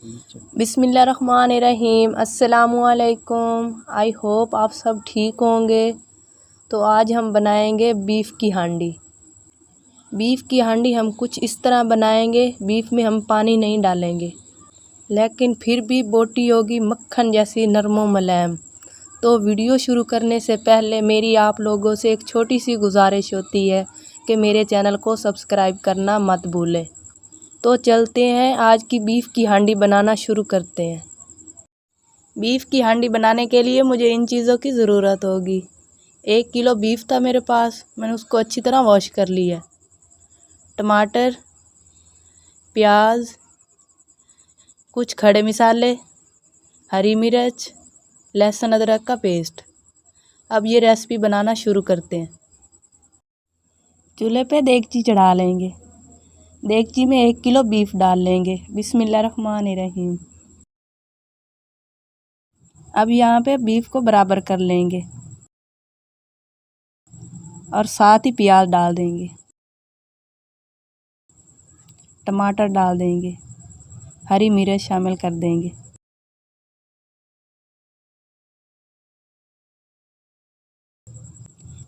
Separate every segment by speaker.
Speaker 1: बिस्मिल्लाहिर्रहमानिर्रहीम। अस्सलामुअलैकुम। I hope आप सब ठीक होंगे। तो आज हम बनाएंगे बीफ की हांडी। बीफ की हांडी हम कुछ इस तरह बनाएंगे। बीफ में हम पानी नहीं डालेंगे, लेकिन फिर भी बोटी होगी मक्खन जैसी नरमो मुलायम। तो वीडियो शुरू करने से पहले मेरी आप लोगों से एक छोटी सी गुजारिश होती है कि मेरे चैनल को सब्सक्राइब करना मत भूलें। तो चलते हैं, आज की बीफ की हांडी बनाना शुरू करते हैं। बीफ की हांडी बनाने के लिए मुझे इन चीज़ों की ज़रूरत होगी। 1 किलो बीफ था मेरे पास, मैंने उसको अच्छी तरह वॉश कर लिया। टमाटर, प्याज, कुछ खड़े मसाले, हरी मिर्च, लहसुन अदरक का पेस्ट। अब ये रेसिपी बनाना शुरू करते हैं। चूल्हे पे देगची चढ़ा लेंगे। देगची में 1 किलो बीफ डाल लेंगे। बिस्मिल्लाहिर्रहमानिर्रहीम। अब यहाँ पे बीफ को बराबर कर लेंगे और साथ ही प्याज डाल देंगे, टमाटर डाल देंगे, हरी मिर्च शामिल कर देंगे,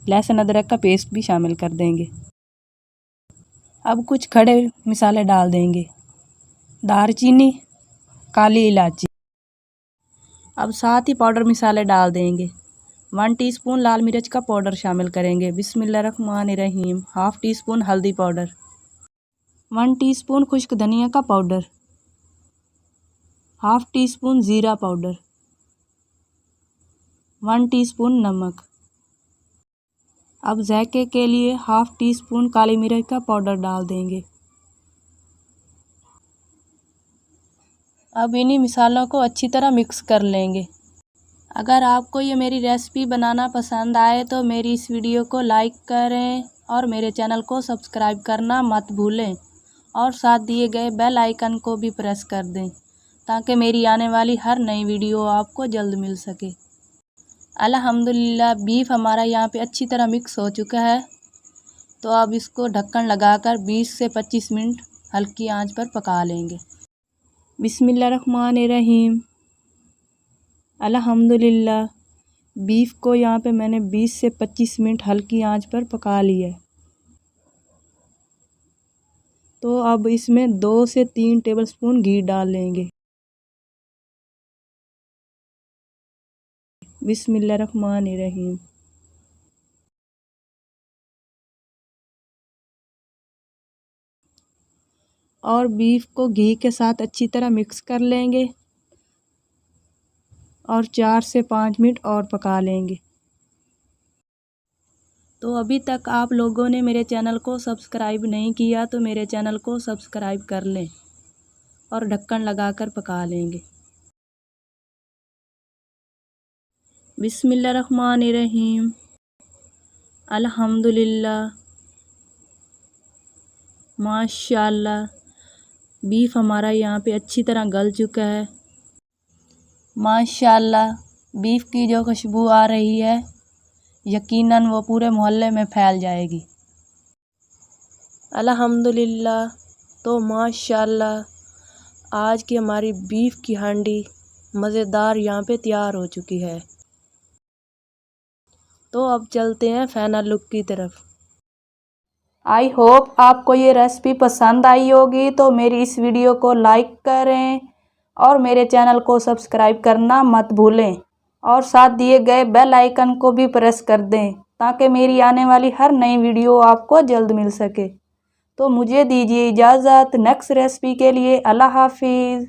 Speaker 1: लहसुन अदरक का पेस्ट भी शामिल कर देंगे। अब कुछ खड़े मसाले डाल देंगे, दालचीनी, काली इलायची। अब साथ ही पाउडर मसाले डाल देंगे। 1 टीस्पून लाल मिर्च का पाउडर शामिल करेंगे। बिस्मिल्लाहिर्रहमानिर्रहीम। हाफ़ टी स्पून हल्दी पाउडर, 1 टीस्पून खुश्क धनिया का पाउडर, हाफ़ टी स्पून ज़ीरा पाउडर, 1 टीस्पून नमक। अब जायके के लिए हाफ़ टी स्पून काली मिर्च का पाउडर डाल देंगे। अब इन्हीं मसालों को अच्छी तरह मिक्स कर लेंगे। अगर आपको ये मेरी रेसिपी बनाना पसंद आए तो मेरी इस वीडियो को लाइक करें और मेरे चैनल को सब्सक्राइब करना मत भूलें और साथ दिए गए बेल आइकन को भी प्रेस कर दें ताकि मेरी आने वाली हर नई वीडियो आपको जल्द मिल सके। अल्हम्दुलिल्लाह बीफ हमारा यहाँ पे अच्छी तरह मिक्स हो चुका है। तो अब इसको ढक्कन लगाकर 20 से 25 मिनट हल्की आंच पर पका लेंगे। बिस्मिल्लाहिर्रहमानिर्रहीम। अल्हम्दुलिल्लाह बीफ को यहाँ पे मैंने 20 से 25 मिनट हल्की आंच पर पका लिया है। तो अब इसमें 2 से 3 टेबलस्पून घी डाल लेंगे। बिस्मिल्लाहिर्रहमानिर्रहीम। और बीफ को घी के साथ अच्छी तरह मिक्स कर लेंगे और 4 से 5 मिनट और पका लेंगे। तो अभी तक आप लोगों ने मेरे चैनल को सब्सक्राइब नहीं किया तो मेरे चैनल को सब्सक्राइब कर लें और ढक्कन लगाकर पका लेंगे। बिस्मिल्लाहिर्रहमानिर्रहीम। अल्हम्दुलिल्लाह, माशाल्लाह बीफ हमारा यहाँ पे अच्छी तरह गल चुका है। माशाल्लाह बीफ की जो खुशबू आ रही है यकीनन वो पूरे मोहल्ले में फैल जाएगी। अल्हम्दुलिल्लाह। तो माशाल्लाह आज की हमारी बीफ की हांडी मज़ेदार यहाँ पे तैयार हो चुकी है। तो अब चलते हैं फाइनल लुक की तरफ। आई होप आपको ये रेसिपी पसंद आई होगी। तो मेरी इस वीडियो को लाइक करें और मेरे चैनल को सब्सक्राइब करना मत भूलें और साथ दिए गए बेल आइकन को भी प्रेस कर दें ताकि मेरी आने वाली हर नई वीडियो आपको जल्द मिल सके। तो मुझे दीजिए इजाज़त। नेक्स्ट रेसिपी के लिए अल्लाह हाफिज़।